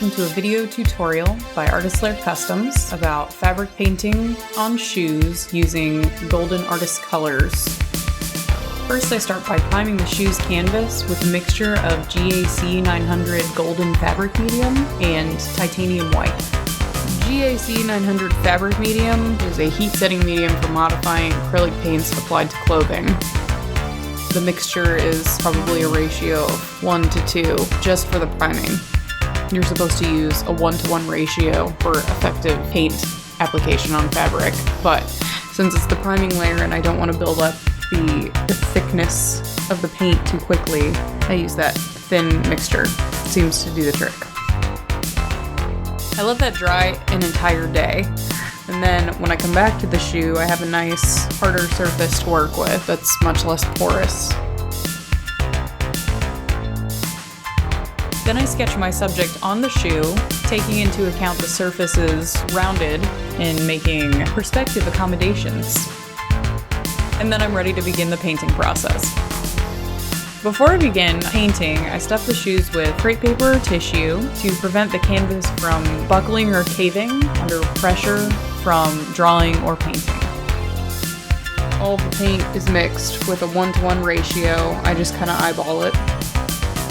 welcome to a video tutorial by Artist Lair Customs about fabric painting on shoes using golden artist colors. First, I start by priming the shoe's canvas with a mixture of GAC 900 golden fabric medium and titanium white. GAC 900 fabric medium is a heat-setting medium for modifying acrylic paints applied to clothing. The mixture is probably a ratio of 1 to 2 just for the priming. You're supposed to use a 1-to-1 ratio for effective paint application on fabric, but since it's the priming layer and I don't want to build up the thickness of the paint too quickly, I use that thin mixture. It seems to do the trick. I let that dry an entire day. And then when I come back to the shoe, I have a nice, harder surface to work with that's much less porous. Then I sketch my subject on the shoe, taking into account the surface is rounded and making perspective accommodations. And then I'm ready to begin the painting process. Before I begin painting, I stuff the shoes with crepe paper or tissue to prevent the canvas from buckling or caving under pressure from drawing or painting. All the paint is mixed with a 1-to-1 ratio. I just kind of eyeball it.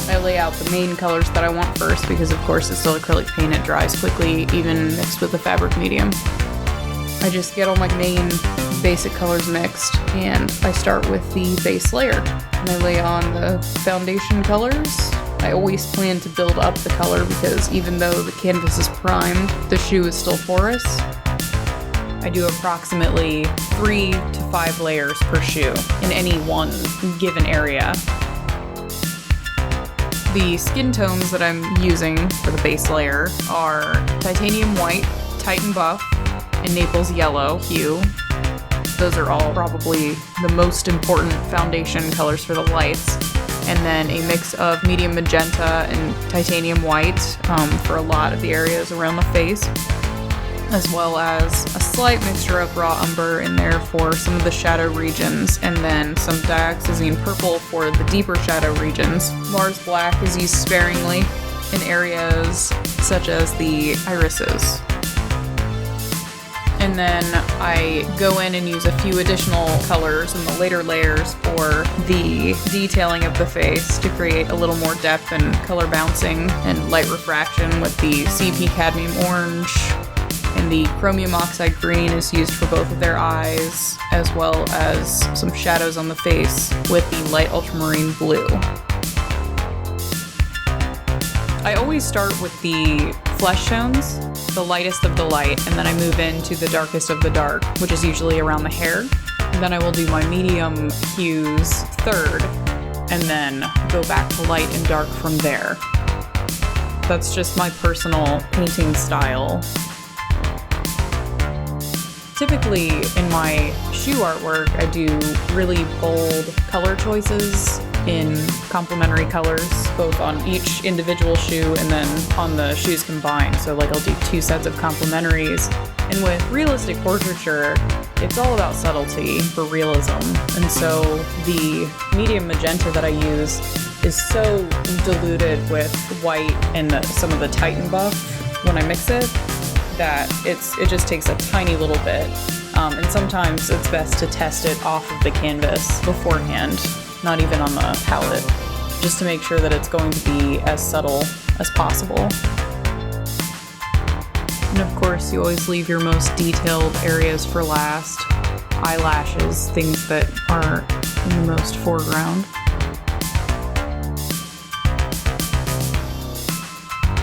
I lay out the main colors that I want first because of course it's still acrylic paint, it dries quickly even mixed with the fabric medium. I just get all my main basic colors mixed and I start with the base layer. And I lay on the foundation colors. I always plan to build up the color because even though the canvas is primed, the shoe is still porous. I do approximately 3 to 5 layers per shoe in any one given area. The skin tones that I'm using for the base layer are titanium white, Titan buff, and Naples yellow hue. Those are all probably the most important foundation colors for the lights. And then a mix of medium magenta and titanium white for a lot of the areas around the face, as well as a slight mixture of raw umber in there for some of the shadow regions, and then some dioxazine purple for the deeper shadow regions. Mars black is used sparingly in areas such as the irises. And then I go in and use a few additional colors in the later layers for the detailing of the face to create a little more depth and color bouncing and light refraction with the CADMIUM orange. And the chromium oxide green is used for both of their eyes, as well as some shadows on the face with the light ultramarine blue. I always start with the flesh tones, the lightest of the light, and then I move into the darkest of the dark, which is usually around the hair. And then I will do my medium hues third, and then go back to light and dark from there. That's just my personal painting style. Typically, in my shoe artwork, I do really bold color choices in complementary colors, both on each individual shoe and then on the shoes combined. So like I'll do 2 sets of complementaries. And with realistic portraiture, it's all about subtlety for realism. And so the medium magenta that I use is so diluted with white and some of the Titan buff when I mix it, that it just takes a tiny little bit. And sometimes it's best to test it off of the canvas beforehand, not even on the palette, just to make sure that it's going to be as subtle as possible. And of course, you always leave your most detailed areas for last. Eyelashes, things that are in the most foreground.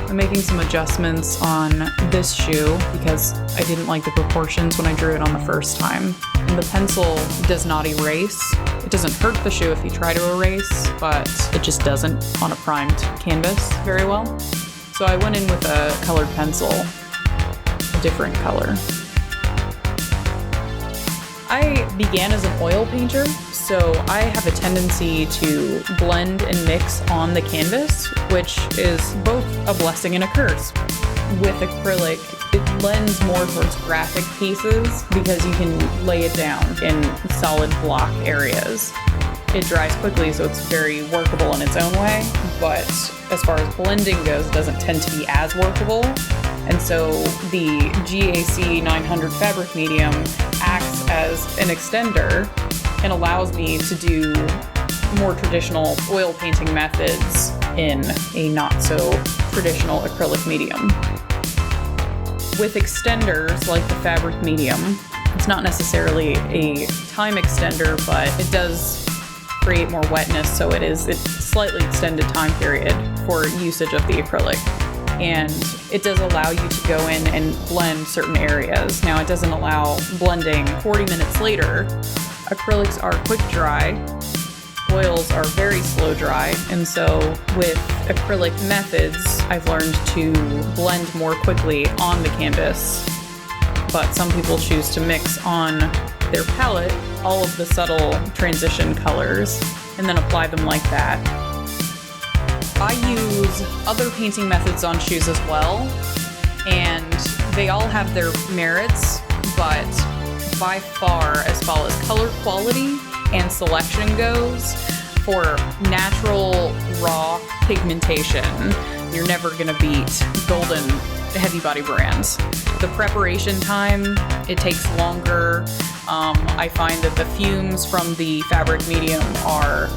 I'm making some adjustments on this shoe because I didn't like the proportions when I drew it on the first time. And the pencil does not erase. It doesn't hurt the shoe if you try to erase, but it just doesn't on a primed canvas very well. So I went in with a colored pencil, a different color. I began as an oil painter, so I have a tendency to blend and mix on the canvas, which is both a blessing and a curse. With acrylic, it lends more towards graphic pieces because you can lay it down in solid block areas. it dries quickly, so it's very workable in its own way. But as far as blending goes, it doesn't tend to be as workable. And so the GAC 900 fabric medium acts as an extender and allows me to do more traditional oil painting methods in a not so traditional acrylic medium. With extenders like the fabric medium, it's not necessarily a time extender, but it does create more wetness, so it's slightly extended time period for usage of the acrylic. And it does allow you to go in and blend certain areas. Now, it doesn't allow blending 40 minutes later. Acrylics are quick dry. Oils are very slow dry. And so with acrylic methods, I've learned to blend more quickly on the canvas. But some people choose to mix on their palette all of the subtle transition colors and then apply them like that. I use other painting methods on shoes as well, and they all have their merits, but by far, as far as color quality and selection goes, for natural, raw pigmentation, you're never gonna beat Golden heavy body brands. The preparation time, it takes longer. I find that the fumes from the fabric medium are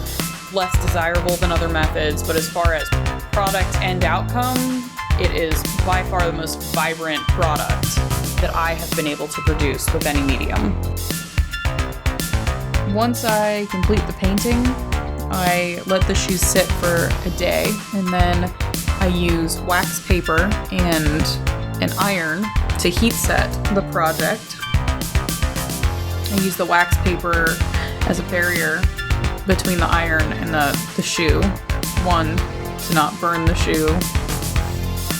less desirable than other methods, but as far as product and outcome, it is by far the most vibrant product that I have been able to produce with any medium. Once I complete the painting, I let the shoes sit for a day, and then I use wax paper and an iron to heat set the project. I use the wax paper as a barrier between the iron and the shoe. One, to not burn the shoe,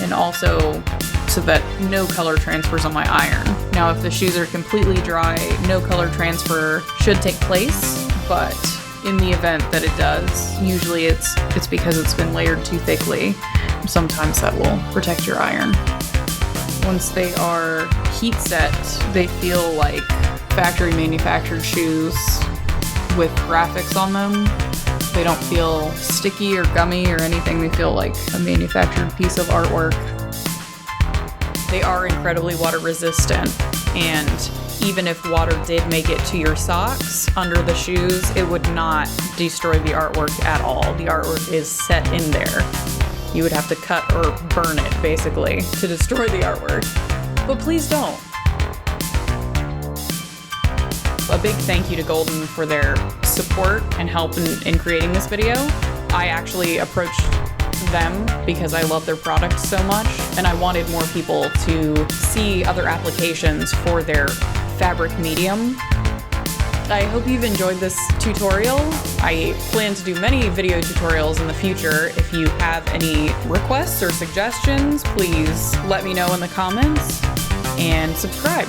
and also so that no color transfers on my iron. Now, if the shoes are completely dry, no color transfer should take place, but in the event that it does, usually it's because it's been layered too thickly. Sometimes that will protect your iron. Once they are heat set, they feel like factory manufactured shoes with graphics on them. They don't feel sticky or gummy or anything. They feel like a manufactured piece of artwork. They are incredibly water resistant, and even if water did make it to your socks under the shoes, it would not destroy the artwork at all. The artwork is set in there. You would have to cut or burn it, basically, to destroy the artwork. But please don't. A big thank you to Golden for their support and help in creating this video. I actually approached them because I love their product so much, and I wanted more people to see other applications for their fabric medium. I hope you've enjoyed this tutorial. I plan to do many video tutorials in the future. If you have any requests or suggestions, please let me know in the comments and subscribe.